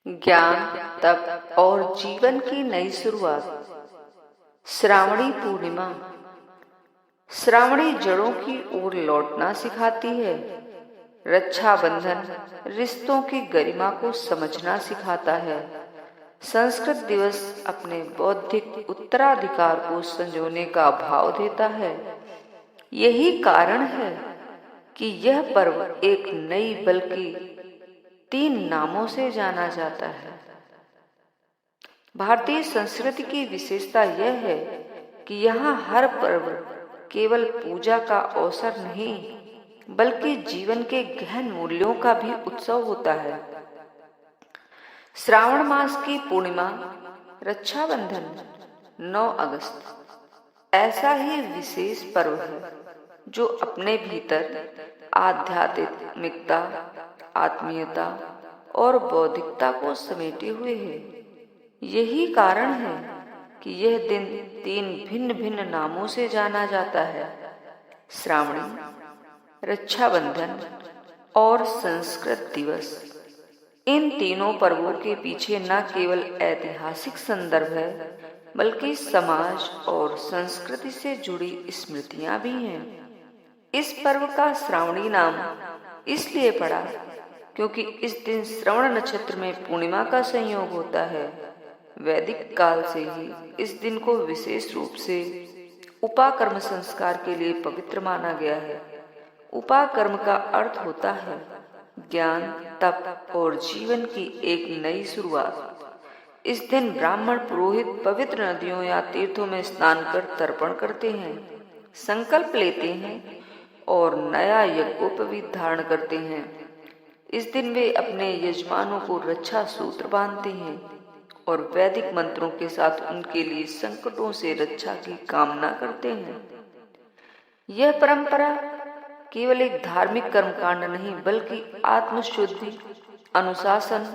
ज्ञान, तप और जीवन की नई शुरुआत। श्रावणी पूर्णिमा। श्रावणी जड़ों की ओर लौटना सिखाती है। रक्षाबंधन रिश्तों की गरिमा को समझना सिखाता है। संस्कृत दिवस अपने बौद्धिक उत्तराधिकार को संजोने का भाव देता है। यही कारण है कि यह पर्व एक नई बल्कि 3 नामों से जाना जाता है। भारतीय संस्कृति की विशेषता यह है कि यहाँ हर पर्व केवल पूजा का अवसर नहीं, बल्कि जीवन के गहन मूल्यों का भी उत्सव होता है। श्रावण मास की पूर्णिमा रक्षाबंधन 9 अगस्त ऐसा ही विशेष पर्व है जो अपने भीतर आध्यात्मिकता, आत्मीयता और बौद्धिकता को समेटे हुए है। यही कारण है कि यह दिन 3 भिन्न भिन्न नामों से जाना जाता है: श्रावणी, रक्षाबंधन और संस्कृत दिवस। इन तीनों पर्वों के पीछे न केवल ऐतिहासिक संदर्भ है, बल्कि समाज और संस्कृति से जुड़ी स्मृतियां भी हैं। इस पर्व का श्रावणी नाम इसलिए पड़ा क्योंकि इस दिन श्रवण नक्षत्र में पूर्णिमा का संयोग होता है। वैदिक काल से ही इस दिन को विशेष रूप से उपाकर्म संस्कार के लिए पवित्र माना गया है। उपाकर्म का अर्थ होता है ज्ञान, तप और जीवन की एक नई शुरुआत। इस दिन ब्राह्मण पुरोहित पवित्र नदियों या तीर्थों में स्नान कर तर्पण करते हैं, संकल्प लेते हैं और नया यज्ञोपवीत धारण करते हैं। इस दिन वे अपने यजमानों को रक्षा सूत्र बांधते हैं और वैदिक मंत्रों के साथ उनके लिए संकटों से रक्षा की कामना करते हैं। यह परंपरा केवल एक धार्मिक कर्मकांड नहीं, बल्कि आत्मशुद्धि, अनुशासन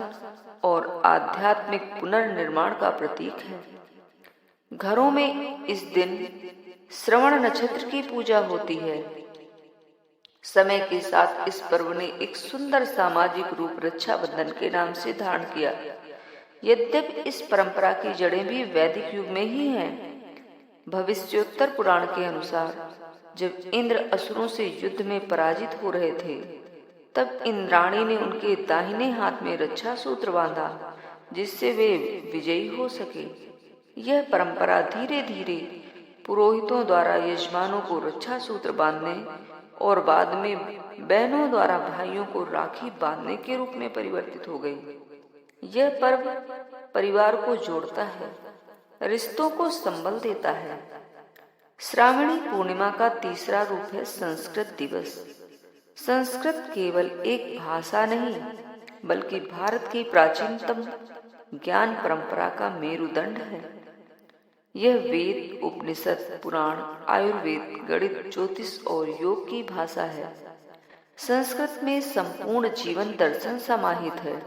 और आध्यात्मिक पुनर्निर्माण का प्रतीक है। घरों में इस दिन श्रवण नक्षत्र की पूजा होती है। समय के साथ इस पर्व ने एक सुंदर सामाजिक रूप रक्षाबंधन के नाम से धारण किया। यद्यपि इस परंपरा की जड़ें भी वैदिक युग में ही हैं। भविष्योत्तर पुराण के अनुसार जब इंद्र असुरों से युद्ध में पराजित हो रहे थे, तब इंद्राणी ने उनके दाहिने हाथ में रक्षा सूत्र बांधा, जिससे वे विजयी हो सके। यह परंपरा धीरे धीरे पुरोहितों द्वारा यजमानों को रक्षा सूत्र बांधने और बाद में बहनों द्वारा भाइयों को राखी बांधने के रूप में परिवर्तित हो गई। यह पर्व परिवार को जोड़ता है, रिश्तों को संबल देता है। श्रावणी पूर्णिमा का तीसरा रूप है संस्कृत दिवस। संस्कृत केवल एक भाषा नहीं, बल्कि भारत की प्राचीनतम ज्ञान परंपरा का मेरुदंड है। यह वेद, उपनिषद, पुराण, आयुर्वेद, गणित, ज्योतिष और योग की भाषा है। संस्कृत में संपूर्ण जीवन दर्शन समाहित है।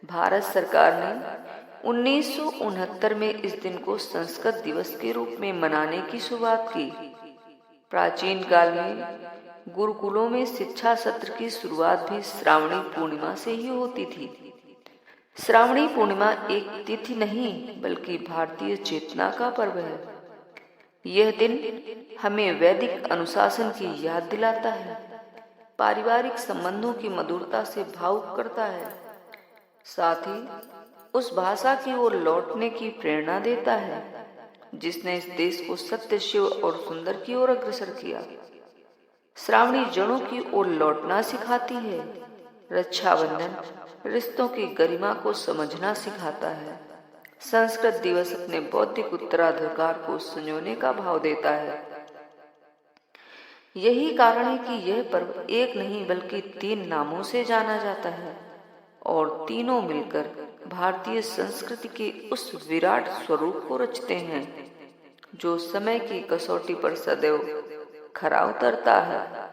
भारत सरकार ने 1969 में इस दिन को संस्कृत दिवस के रूप में मनाने की शुरुआत की। प्राचीन काल में गुरुकुलों में शिक्षा सत्र की शुरुआत भी श्रावणी पूर्णिमा से ही होती थी। श्रावणी पूर्णिमा एक तिथि नहीं, बल्कि भारतीय चेतना का पर्व है। यह दिन हमें वैदिक अनुशासन की याद दिलाता है, पारिवारिक संबंधों की मधुरता से भावुक करता है, साथ ही उस भाषा की ओर लौटने की प्रेरणा देता है जिसने इस देश को सत्य, शिव और सुंदर की ओर अग्रसर किया। श्रावणी जड़ों की ओर लौटना सिखाती है। रक्षाबंधन रिश्तों की गरिमा को समझना सिखाता है। संस्कृत दिवस अपने बौद्धिक उत्तराधिकार को संजोने का भाव देता है। यही कारण है कि यह पर्व एक नहीं, बल्कि 3 नामों से जाना जाता है और तीनों मिलकर भारतीय संस्कृति के उस विराट स्वरूप को रचते हैं जो समय की कसौटी पर सदैव खरा उतरता है।